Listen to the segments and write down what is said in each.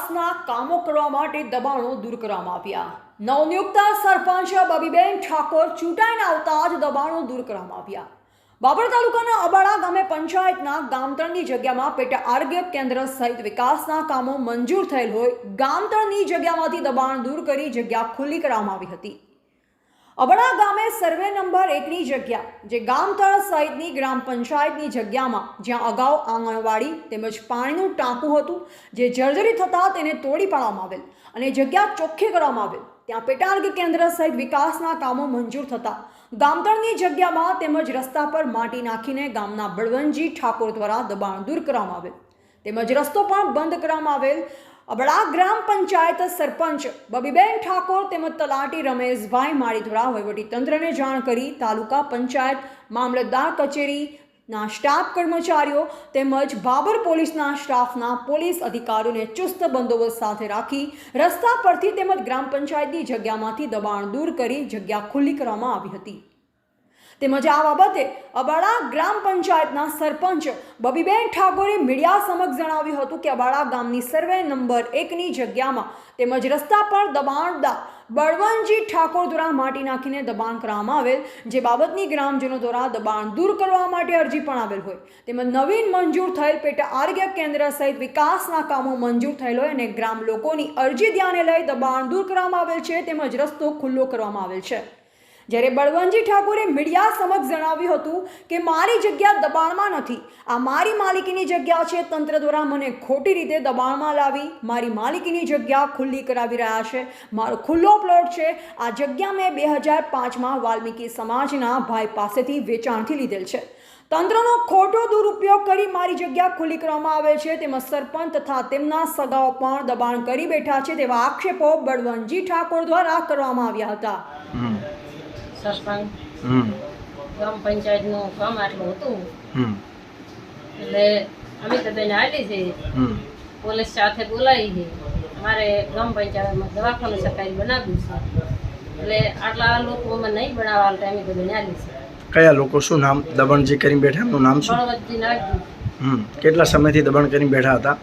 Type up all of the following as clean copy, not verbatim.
વિકાસના કામો કરવા માટે દબાણો દૂર કરવામાં આવ્યા। નવનિયુક્ત સરપંચ બબીબેન ઠાકોર ચૂંટાઈને આવતા જ દબાણો દૂર કરવામાં આવ્યા। બાબર તાલુકાના અબાડા ગામે પંચાયતના ગામતળની જગ્યામાં પેટા આરોગ્ય કેન્દ્ર સહિત વિકાસના કામો મંજૂર થયેલ હોય ગામતળની જગ્યામાંથી દબાણ દૂર કરી જગ્યા ખુલ્લી કરવામાં આવી હતી। અબડા ગામે સર્વે નંબર 1ની જગ્યા જે ગામતળ સહિતની ગ્રામ પંચાયતની જગ્યામાં જ્યાં અગાઉ આંગણવાડી તેમજ પાણીનું ટાંકું હતું જે જર્જરી થતાં તેને તોડી પાડવામાં આવેલ અને જગ્યા ચોખ્ખી કરવામાં આવેલ ત્યાં પેટા આરોગ્ય કેન્દ્ર સહિત વિકાસના કામો મંજૂર થતાં ગામતળની જગ્યામાં તેમજ રસ્તા પર માટી નાખીને ગામના બળવંતજી ઠાકોર દ્વારા દબાણ દૂર કરવામાં આવેલ તેમજ રસ્તો પણ બંધ કરવામાં આવેલ। અબડા ગ્રામ પંચાયત સરપંચ બબીબેન ઠાકોર તેમજ તલાટી રમેશભાઈ માળી દ્વારા વહીવટીતંત્રને જાણ કરી તાલુકા પંચાયત મામલતદાર કચેરીના સ્ટાફ કર્મચારીઓ તેમજ બાબર પોલીસના સ્ટાફના પોલીસ અધિકારીઓને ચુસ્ત બંદોબસ્ત સાથે રાખી રસ્તા પરથી તેમજ ગ્રામ પંચાયતની જગ્યામાંથી દબાણ દૂર કરી જગ્યા ખુલ્લી કરવામાં આવી હતી। તેમજ આ બાબતે અબાડા ગ્રામ પંચાયતના સરપંચ બબીબેન ઠાકોરે મીડિયા સમક્ષ જણાવ્યું હતું કે અબાડા ગામની સર્વે નંબર 1ની જગ્યામાં તેમજ રસ્તા પર દબાણદાર બળવંતજી ઠાકોર દ્વારા માટી નાખીને દબાણ કરવામાં આવેલ જે બાબતની ગ્રામજનો દ્વારા દબાણ દૂર કરવા માટે અરજી પણ આવેલ હોય તેમજ નવીન મંજૂર થયેલ પેટા આરોગ્ય કેન્દ્ર સહિત વિકાસના કામો મંજૂર થયેલ હોય અને ગ્રામ લોકોની અરજી ધ્યાને લઈ દબાણ દૂર કરવામાં આવેલ છે તેમજ રસ્તો ખુલ્લો કરવામાં આવેલ છે। જ્યારે બળવંતજી ઠાકોરે મીડિયા સમક્ષ જણાવ્યું હતું કે મારી જગ્યા દબાણમાં નથી, આ મારી માલિકીની જગ્યા છે। તંત્ર દ્વારા મને ખોટી રીતે દબાણમાં લાવી મારી માલિકીની જગ્યા ખુલ્લી કરાવી રહ્યા છે। મારો ખુલ્લો પ્લોટ છે। આ જગ્યા મેં 2005માં વાલ્મીકી સમાજના ભાઈ પાસેથી વેચાણથી લીધેલ છે। તંત્રનો ખોટો દુરુપયોગ કરી મારી જગ્યા ખુલ્લી કરવામાં આવે છે તેમજ સરપંચ તથા તેમના સગાઓ પણ દબાણ કરી બેઠા છે તેવા આક્ષેપો બળવંતજી ઠાકોર દ્વારા કરવામાં આવ્યા હતા। સરપંચ ગ્રામ પંચાયતનું કામ આટલું હતું એટલે અમે તો બેન આવી છે પોલીસ સાથે બોલાવી છે મારે ગ્રામ પંચાયતમાં દવાખાનું સરકારી બનાવ્યું છે એટલે આટલા લોકો અમે નહીં બનાવવા ટાઈમે તો બેન આવી છે। કયા લોકો શું નામ દબાણ જે કરી બેઠા એમનું નામ શું? બળવંતજી નાગજી। કેટલા સમયથી દબાણ કરી બેઠા હતા?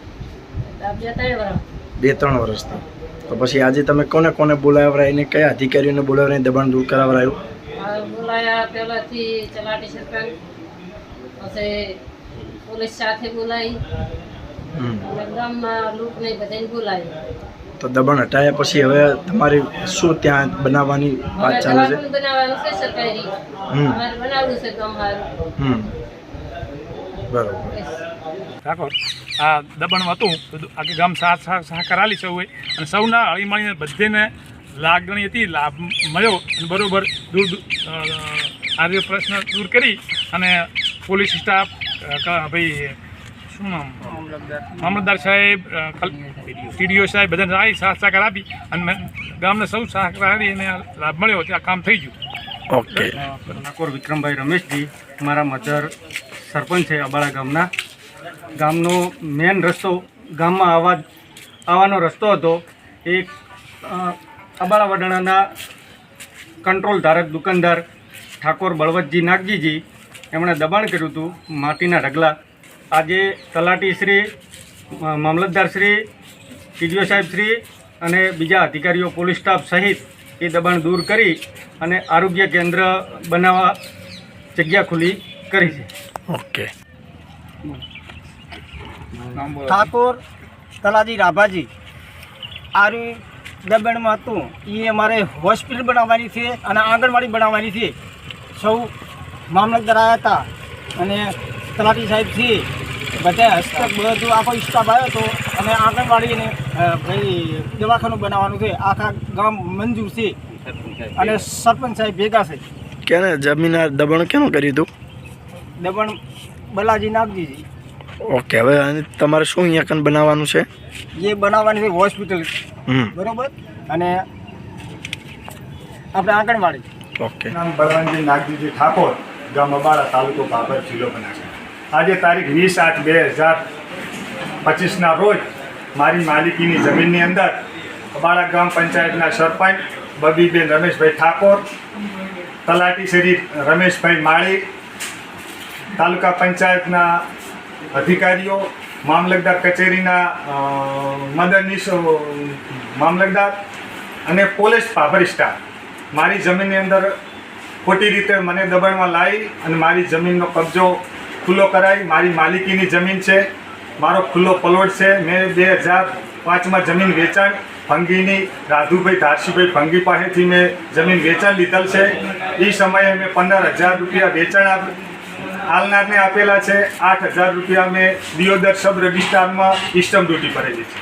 2-3 વર્ષથી। તો પછી આજે તમે કોને કોને બોલાવરાય અને કયા અધિકારીઓને બોલાવીને દબાણ દૂર કરાવરાયું? બોલાયા પહેલાથી તલાટી સરપંચ પછી પોલીસ સાથે બોલાવી અને ગામમાં લોકોને બધાને બોલાવી। તો દબાણ હટાયા પછી હવે તમારી શું ત્યાં બનાવવાની વાત ચાલે છે? બનાવવાનું છે સરકારી અમારે બનાવવું છે ગામમાં। બરાબર ઠાકોર આ દબાણ હતું આખી ગામ સહકાર આલી સૌએ અને સૌના હળીમળીને બધેને લાગણી હતી, લાભ મળ્યો અને બરાબર આર્ય પ્રશ્ન દૂર કરી અને પોલીસ સ્ટાફ ભાઈ શું નામ મામલતદાર સાહેબ ટીડીઓ સાહેબ બધાને આવી સાથ સહકાર આપી અને ગામને સૌ સહકાર આપી અને લાભ મળ્યો ત્યાં કામ થઈ ગયું। ઓકે। ઠાકોર વિક્રમભાઈ રમેશજી મારા મધર સરપંચ છે અબાડા ગામનો મેન રસ્તો ગામમાં આવવાનો રસ્તો હતો। એક અબાડા વડાણાના કંટ્રોલ ધારક દુકાનદાર ઠાકોર બળવંતજી નાગજીજી એમણે દબાણ કર્યું હતું માટીના ઢગલા। આજે તલાટીશ્રી મામલતદારશ્રી ટીડીઓ સાહેબશ્રી અને બીજા અધિકારીઓ પોલીસ સ્ટાફ સહિત એ દબાણ દૂર કરી અને આરોગ્ય કેન્દ્ર બનાવવા જગ્યા ખુલ્લી કરી છે। ઓકે। ઠાકોર તલાજી રાભાજી આરી દબાણમાં હતું એ અમારે હોસ્પિટલ બનાવવાની છે અને આંગણવાડી બનાવવાની છે। સૌ મામલતદાર આવ્યા હતા અને તલાટી સાહેબ છે બધા હસ્તક બધું આખો સ્ટાફ આવ્યો હતો અને આંગણવાડીને ભાઈ દવાખાનું બનાવવાનું છે આખા ગામ મંજૂર છે અને સરપંચ સાહેબ ભેગા છે। કેને જમીન દબાણ કેનું કર્યું હતું? દબાણ બલાજી નાગજીજી। ઓકે। હવે તમારે શું અહીંયા કન બનાવવાનું છે? એ બનાવવાની છે હોસ્પિટલ બરોબર અને આપણે આંગણવાડી। ઓકે। નામ બળવંતજી નાગજીજી ઠાકોર, ગામ અબાડા, તાલુકો બાબર, જિલ્લો બનાસકાંઠા। આજે તારીખ 20/8/2025ના રોજ મારી માલિકીની જમીનની અંદર અબાડા ગ્રામ પંચાયતના સરપંચ બબીબેન રમેશભાઈ ઠાકોર, તલાટી શ્રી રમેશભાઈ માળી, તાલુકા પંચાયતના અધિકારીઓ મામલતદાર કચેરીના મદદનીશ મામલતદાર અને પોલીસ પાભરી સ્ટાફ મારી જમીનની અંદર ખોટી રીતે મને દબાણમાં લાવી અને મારી જમીનનો કબજો ખુલ્લો કરાવી. મારી માલિકીની જમીન છે, મારો ખુલ્લો પ્લોટ છે. મેં 2005માં જમીન વેચાણ ભંગીની રાધુભાઈ ધારસીભાઈ ભંગી પાસેથી મેં જમીન વેચાણ લીધેલ છે. એ સમયે મેં 15,000 રૂપિયા વેચાણ હાલનારને આપેલા છે. 8,000 રૂપિયા મેં દિયોદર સબ રજિસ્ટ્રારમાં ઇસ્ટમ ડ્યુટી ભરેલી છે.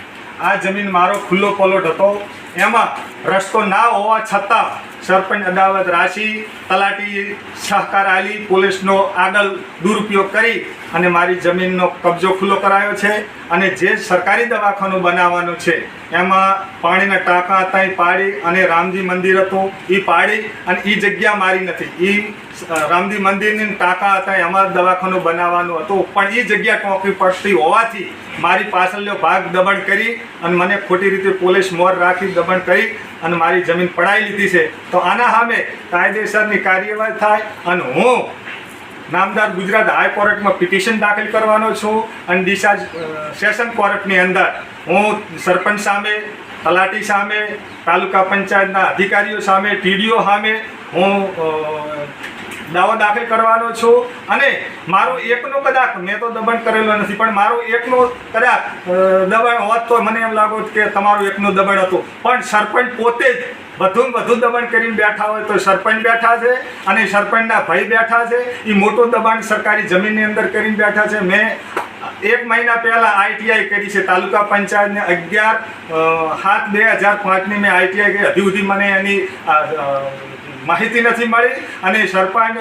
આ જમીન મારો ખુલ્લો પ્લોટ હતો. એમાં રસ્તો ના હોવા છતાં સરપંચ અદાવત રાશી તલાટી સહકાર આલી પોલીસનો આગળ દુરુપયોગ કરી અને મારી જમીનનો કબજો ખુલ્લો કરાયો છે. અને જે સરકારી દવાખાનું બનાવવાનું છે એમાં પાણીના ટાંકા હતા એ પાડી અને રામજી મંદિર હતું એ પાડી અને એ જગ્યા મારી નથી. એ રામજી મંદિરની ટાંકા હતા એમાં દવાખાનું બનાવવાનું હતું પણ એ જગ્યા ટોંકી પડતી હોવાથી મારી પાછળનો ભાગ દબાણ કરી અને મને ખોટી રીતે પોલીસ મોર રાખી દબાણ કરી અને મારી જમીન પડાવી લીધી છે. તો આના સામે કાયદેસરની કાર્યવાહી થાય અને હું નામદાર ગુજરાત હાઈકોર્ટમાં પિટિશન દાખલ કરવાનો છું અને ડીસા સેશન કોર્ટની અંદર હું સરપંચ સામે, તલાટી સામે, તાલુકા પંચાયતના અધિકારીઓ સામે, ટીડીઓ સામે હું દાવો દાખલ કરવાનો છું. અને મારો એકનો કદાચ મેં તો દબાણ કરેલો નથી પણ મારો એકનો કદાચ દબાણ હોત તો મને એમ લાગો કે તમારું એકનું દબાણ હતું પણ સરપંચ પોતે જ વધુ દબાણ કરીને બેઠા હોય તો સરપંચ બેઠા છે અને સરપંચના ભાઈ બેઠા છે. એ મોટું દબાણ સરકારી જમીનની અંદર કરીને બેઠા છે. મેં 1 મહિના પહેલાં આઈટીઆઈ કરી છે તાલુકા પંચાયતને 11/7/2005ની મેં આઈટીઆઈ કરી. હજી સુધી મને એની માહિતી નથી મળી અને સરપંચ